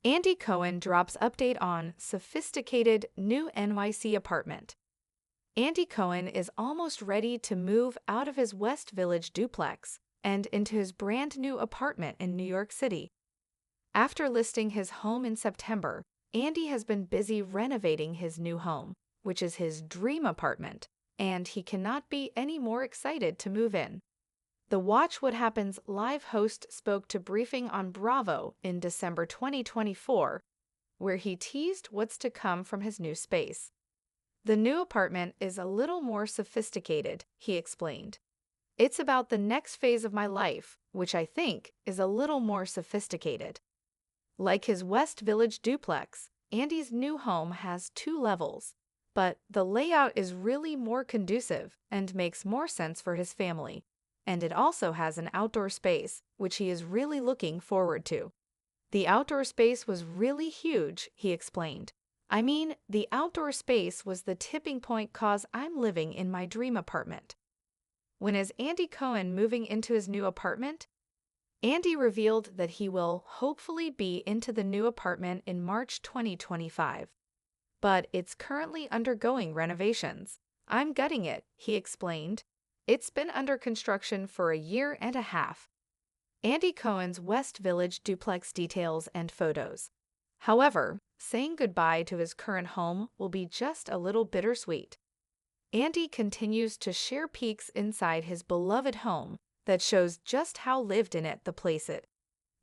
Andy Cohen drops update on sophisticated new NYC apartment. Andy Cohen is almost ready to move out of his West Village duplex and into his brand new apartment in New York City. After listing his home in September, Andy has been busy renovating his new home, which is his dream apartment, and he cannot be any more excited to move in. The Watch What Happens live host spoke to Briefing on Bravo in December 2024, where he teased what's to come from his new space. The new apartment is a little more sophisticated, he explained. It's about the next phase of my life, which I think is a little more sophisticated. Like his West Village duplex, Andy's new home has 2 levels, but the layout is really more conducive and makes more sense for his family. And it also has an outdoor space, which he is really looking forward to. The outdoor space was really huge, he explained. I mean, the outdoor space was the tipping point 'cause I'm living in my dream apartment. When is Andy Cohen moving into his new apartment? Andy revealed that he will hopefully be into the new apartment in March 2025. But it's currently undergoing renovations. I'm gutting it, he explained. It's been under construction for a year and a half. Andy Cohen's West Village duplex details and photos. However, saying goodbye to his current home will be just a little bittersweet. Andy continues to share peeks inside his beloved home that shows just how lived in it the place it.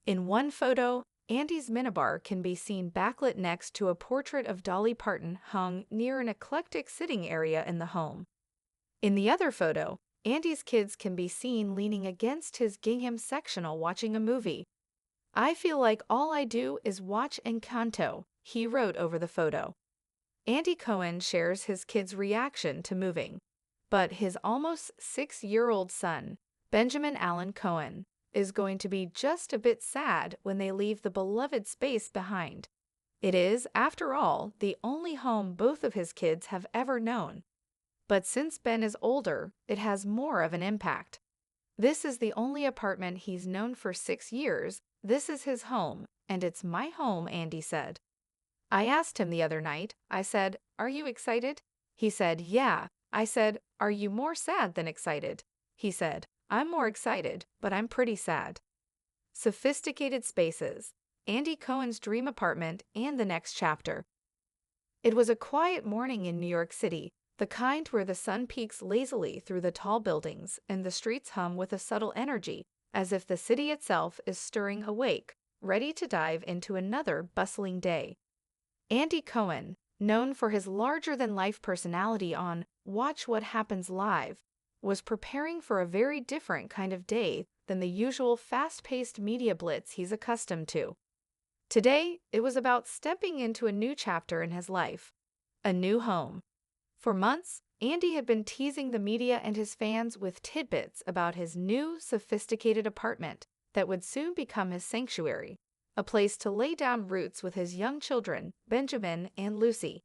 In one photo, Andy's minibar can be seen backlit next to a portrait of Dolly Parton hung near an eclectic sitting area in the home. In the other photo, Andy's kids can be seen leaning against his gingham sectional watching a movie. I feel like all I do is watch Encanto, he wrote over the photo. Andy Cohen shares his kids' reaction to moving, but his almost 6-year-old son, Benjamin Allen Cohen, is going to be just a bit sad when they leave the beloved space behind. It is, after all, the only home both of his kids have ever known. But since Ben is older, it has more of an impact. This is the only apartment he's known for 6 years. This is his home, and it's my home, Andy said. I asked him the other night, I said, "Are you excited?" He said, "Yeah." I said, "Are you more sad than excited?" He said, "I'm more excited, but I'm pretty sad." Sophisticated spaces, Andy Cohen's dream apartment, and the next chapter. It was a quiet morning in New York City, the kind where the sun peeks lazily through the tall buildings and the streets hum with a subtle energy, as if the city itself is stirring awake, ready to dive into another bustling day. Andy Cohen, known for his larger-than-life personality on Watch What Happens Live, was preparing for a very different kind of day than the usual fast-paced media blitz he's accustomed to. Today, it was about stepping into a new chapter in his life, a new home. For months, Andy had been teasing the media and his fans with tidbits about his new, sophisticated apartment that would soon become his sanctuary, a place to lay down roots with his young children, Benjamin and Lucy.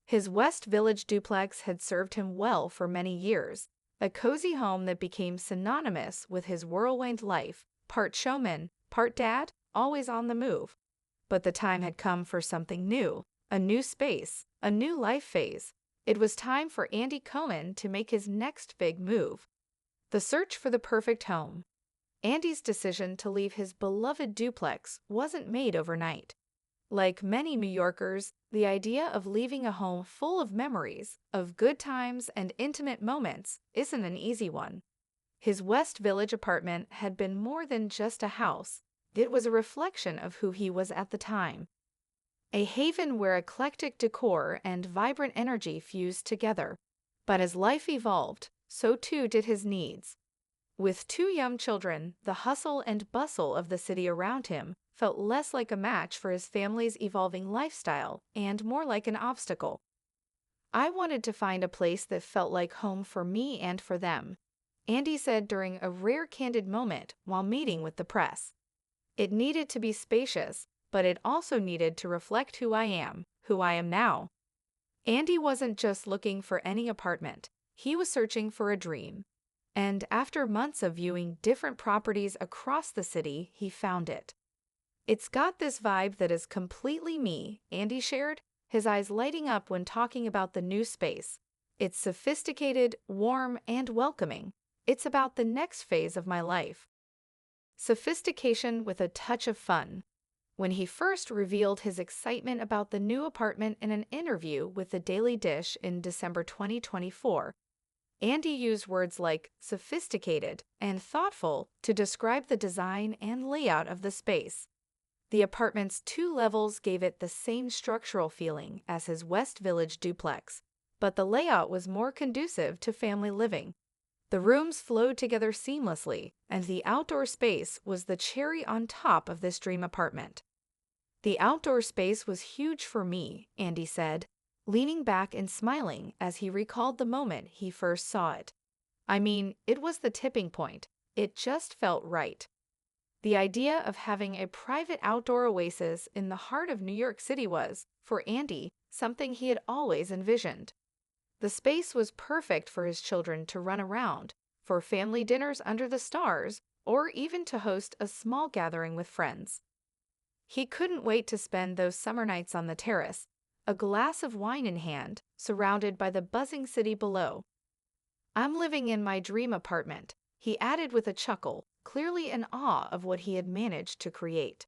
His West Village duplex had served him well for many years, a cozy home that became synonymous with his whirlwind life, part showman, part dad, always on the move. But the time had come for something new, a new space, a new life phase. It was time for Andy Cohen to make his next big move. The search for the perfect home. Andy's decision to leave his beloved duplex wasn't made overnight. Like many New Yorkers, the idea of leaving a home full of memories, of good times and intimate moments, isn't an easy one. His West Village apartment had been more than just a house. It was a reflection of who he was at the time. A haven where eclectic decor and vibrant energy fused together. But as life evolved, so too did his needs. With 2 young children, the hustle and bustle of the city around him felt less like a match for his family's evolving lifestyle and more like an obstacle. I wanted to find a place that felt like home for me and for them, Andy said during a rare candid moment while meeting with the press. It needed to be spacious, but it also needed to reflect who I am now. Andy wasn't just looking for any apartment. He was searching for a dream. And after months of viewing different properties across the city, he found it. "It's got this vibe that is completely me," Andy shared, his eyes lighting up when talking about the new space. "It's sophisticated, warm, and welcoming. It's about the next phase of my life." Sophistication with a touch of fun. When he first revealed his excitement about the new apartment in an interview with the Daily Dish in December 2024, Andy used words like sophisticated and thoughtful to describe the design and layout of the space. The apartment's 2 levels gave it the same structural feeling as his West Village duplex, but the layout was more conducive to family living. The rooms flowed together seamlessly, and the outdoor space was the cherry on top of this dream apartment. "The outdoor space was huge for me," Andy said, leaning back and smiling as he recalled the moment he first saw it. "I mean, it was the tipping point. It just felt right." The idea of having a private outdoor oasis in the heart of New York City was, for Andy, something he had always envisioned. The space was perfect for his children to run around, for family dinners under the stars, or even to host a small gathering with friends. He couldn't wait to spend those summer nights on the terrace, a glass of wine in hand, surrounded by the buzzing city below. "I'm living in my dream apartment," he added with a chuckle, clearly in awe of what he had managed to create.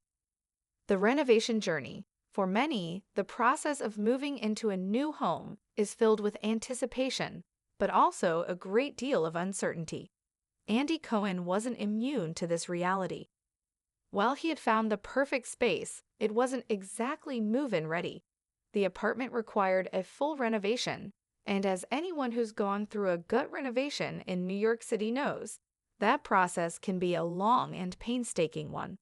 The renovation journey. For many, the process of moving into a new home is filled with anticipation, but also a great deal of uncertainty. Andy Cohen wasn't immune to this reality. While he had found the perfect space, it wasn't exactly move-in ready. The apartment required a full renovation, and as anyone who's gone through a gut renovation in New York City knows, that process can be a long and painstaking one.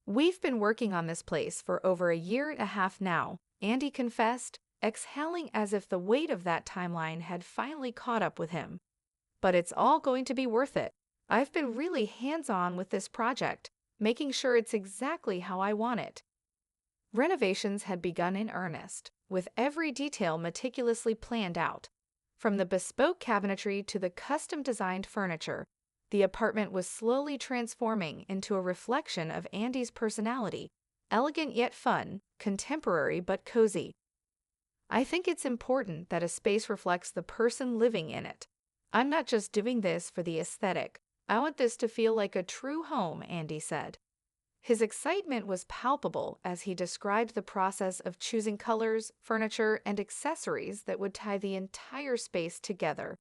"We've been working on this place for over a year and a half now," Andy confessed, exhaling as if the weight of that timeline had finally caught up with him. "But it's all going to be worth it. I've been really hands-on with this project, making sure it's exactly how I want it." Renovations had begun in earnest, with every detail meticulously planned out. From the bespoke cabinetry to the custom-designed furniture, the apartment was slowly transforming into a reflection of Andy's personality, elegant yet fun, contemporary but cozy. "I think it's important that a space reflects the person living in it. I'm not just doing this for the aesthetic. I want this to feel like a true home," Andy said. His excitement was palpable as he described the process of choosing colors, furniture, and accessories that would tie the entire space together.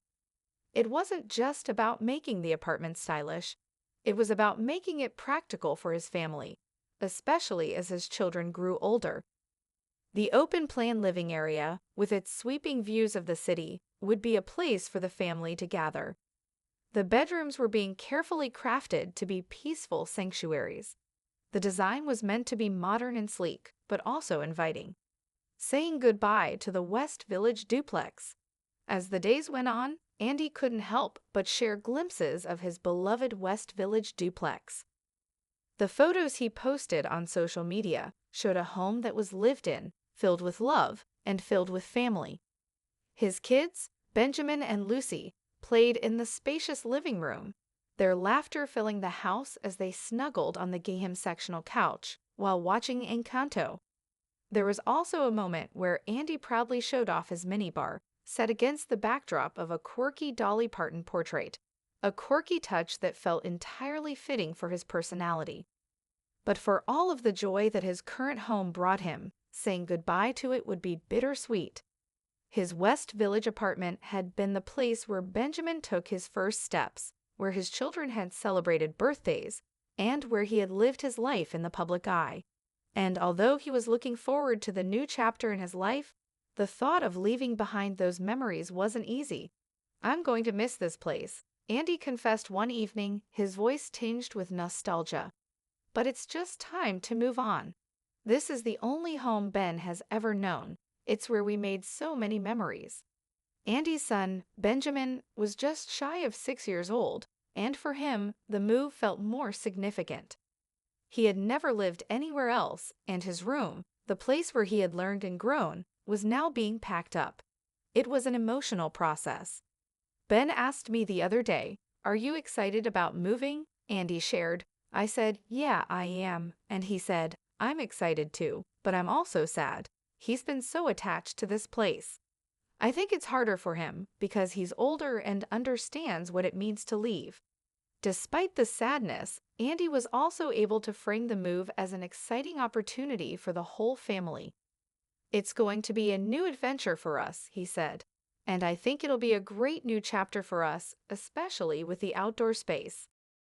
It wasn't just about making the apartment stylish, it was about making it practical for his family, especially as his children grew older. The open-plan living area, with its sweeping views of the city, would be a place for the family to gather. The bedrooms were being carefully crafted to be peaceful sanctuaries. The design was meant to be modern and sleek, but also inviting. Saying goodbye to the West Village duplex. As the days went on, Andy couldn't help but share glimpses of his beloved West Village duplex. The photos he posted on social media showed a home that was lived in, filled with love, and filled with family. His kids, Benjamin and Lucy, played in the spacious living room, their laughter filling the house as they snuggled on the Gaham sectional couch while watching Encanto. There was also a moment where Andy proudly showed off his minibar, set against the backdrop of a quirky Dolly Parton portrait, a quirky touch that felt entirely fitting for his personality. But for all of the joy that his current home brought him, saying goodbye to it would be bittersweet. His West Village apartment had been the place where Benjamin took his first steps, where his children had celebrated birthdays, and where he had lived his life in the public eye. And although he was looking forward to the new chapter in his life, the thought of leaving behind those memories wasn't easy. "I'm going to miss this place," Andy confessed one evening, his voice tinged with nostalgia. "But it's just time to move on. This is the only home Ben has ever known. It's where we made so many memories." Andy's son, Benjamin, was just shy of 6 years old, and for him, the move felt more significant. He had never lived anywhere else, and his room, the place where he had learned and grown, was now being packed up. It was an emotional process. "Ben asked me the other day, 'Are you excited about moving?' Andy shared, I said, "Yeah, I am." And he said, "I'm excited too, but I'm also sad. He's been so attached to this place. I think it's harder for him because he's older and understands what it means to leave." Despite the sadness, Andy was also able to frame the move as an exciting opportunity for the whole family. "It's going to be a new adventure for us," he said. "And I think it'll be a great new chapter for us, especially with the outdoor space."